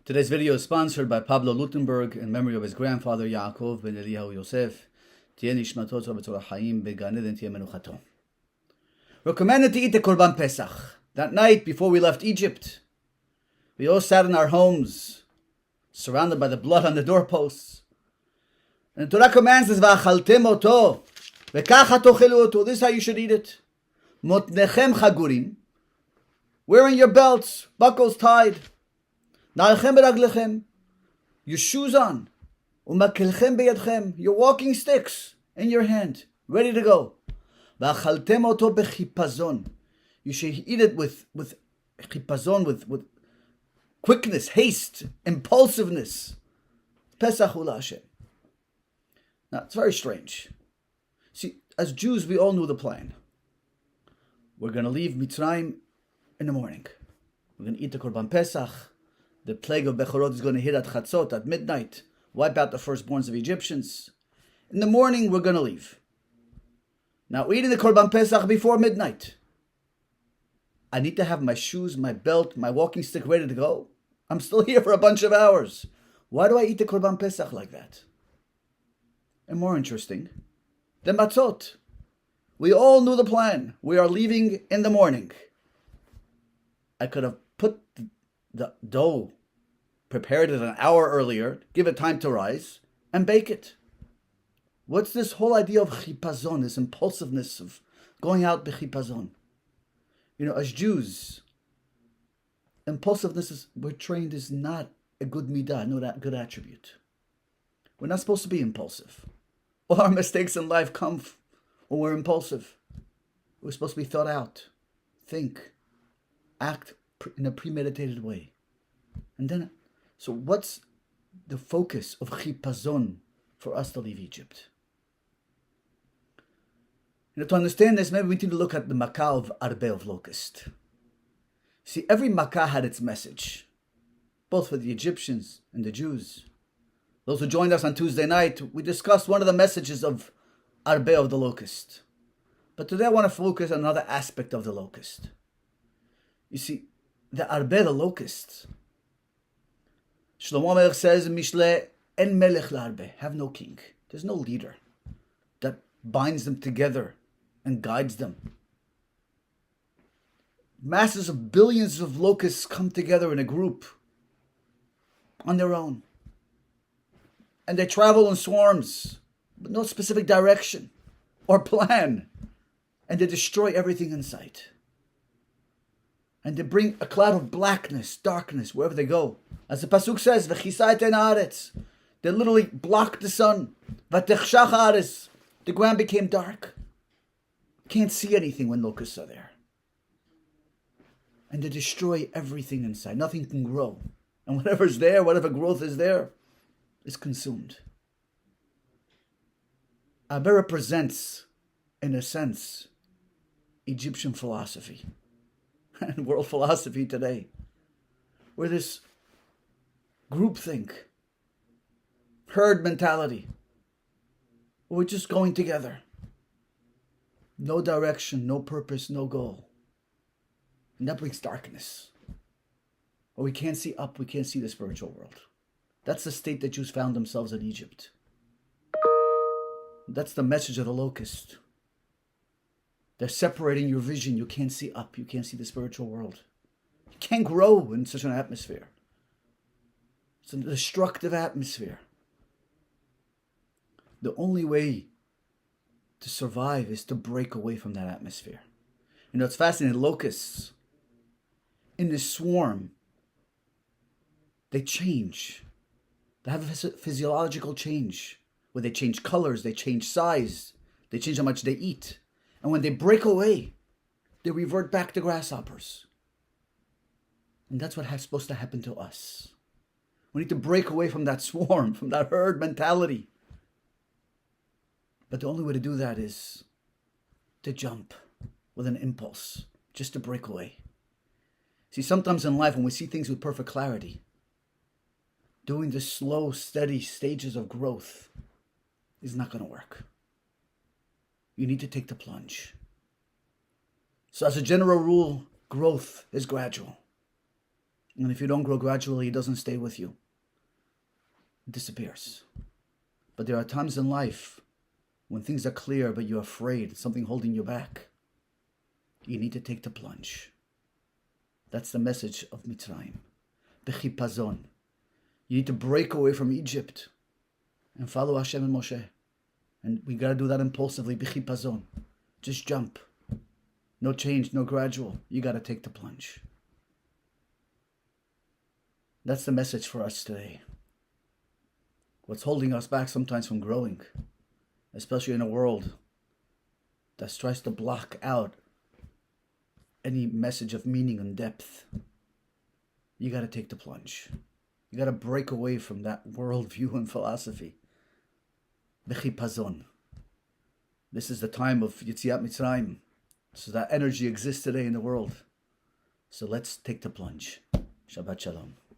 Today's video is sponsored by Pablo Lutenberg in memory of his grandfather Yaakov ben Eliyahu Yosef. We're commanded to eat the Korban Pesach. That night before we left Egypt, we all sat in our homes, surrounded by the blood on the doorposts. And the Torah commands us, "V'achaltem oto, v'kacha tochelu oto." This is how you should eat it. Motnechem chagurim, wearing your belts, buckles tied. Na'alchem beraglechem, your shoes on. Umakelchem beyadchem, your walking sticks in your hand, ready to go. V'achaltem oto bechipazon. You should eat it with chipazon, with quickness, haste, impulsiveness. Pesach hu Hashem. Now, it's very strange. See, as Jews, we all knew the plan. We're going to leave Mitzrayim in the morning. We're going to eat the Korban Pesach. The plague of Bechorot is going to hit at Chatzot, at midnight. Wipe out the firstborns of Egyptians. In the morning, we're going to leave. Now, eating the Korban Pesach before midnight. I need to have my shoes, my belt, my walking stick ready to go. I'm still here for a bunch of hours. Why do I eat the Korban Pesach like that? And more interesting, the matzot. We all knew the plan. We are leaving in the morning. I could have put the dough, prepared it an hour earlier, give it time to rise, and bake it. What's this whole idea of chipazon, this impulsiveness of going out b'chipazon? You know, as Jews, impulsiveness we're trained is not a good midah, not a good attribute. We're not supposed to be impulsive. All our mistakes in life come when we're impulsive. We're supposed to be thought out, think, act in a premeditated way. And then, so what's the focus of chipazon for us to leave Egypt? You know, to understand this, maybe we need to look at the Makkah of Arbe of locust. See, every Makkah had its message, both for the Egyptians and the Jews. Those who joined us on Tuesday night, we discussed one of the messages of Arbe of the locust. But today I want to focus on another aspect of the locust. You see, the Arbe, the locust, Shlomo Melech says in Mishle, En melech la'arbe, have no king. There's no leader that binds them together and guides them. Masses of billions of locusts come together in a group on their own. And they travel in swarms, but no specific direction or plan. And they destroy everything in sight. And they bring a cloud of blackness, darkness, wherever they go. As the Pasuk says, V'chisayt en haaretz. They literally blocked the sun. V'techshach haaretz. The ground became dark. Can't see anything when locusts are there. And they destroy everything inside. Nothing can grow. And whatever's there, whatever growth is there, is consumed. Arbe represents, in a sense, Egyptian philosophy and world philosophy today, where this groupthink, herd mentality, we're just going together. No direction, no purpose, no goal. And that brings darkness. Or we can't see up, we can't see the spiritual world. That's the state that Jews found themselves in Egypt. That's the message of the locust. They're separating your vision. You can't see up. You can't see the spiritual world. You can't grow in such an atmosphere. It's a destructive atmosphere. The only way to survive is to break away from that atmosphere. You know, it's fascinating. Locusts, in this swarm, they change. They have a physiological change where they change colors, they change size, they change how much they eat. And when they break away, they revert back to grasshoppers. And that's what's supposed to happen to us. We need to break away from that swarm, from that herd mentality. But the only way to do that is to jump with an impulse, just to break away. See, sometimes in life when we see things with perfect clarity, doing the slow, steady stages of growth is not going to work. You need to take the plunge. So as a general rule, growth is gradual. And if you don't grow gradually, it doesn't stay with you. It disappears. But there are times in life when things are clear, but you're afraid, something holding you back. You need to take the plunge. That's the message of Mitzrayim. Bechipazon. You need to break away from Egypt and follow Hashem and Moshe. And we got to do that impulsively. Bechipazon. Just jump. No change, no gradual. You got to take the plunge. That's the message for us today. What's holding us back sometimes from growing, especially in a world that tries to block out any message of meaning and depth. You got to take the plunge. You got to break away from that worldview and philosophy. Bechipazon. This is the time of Yetziat Mitzrayim. So that energy exists today in the world. So let's take the plunge. Shabbat Shalom.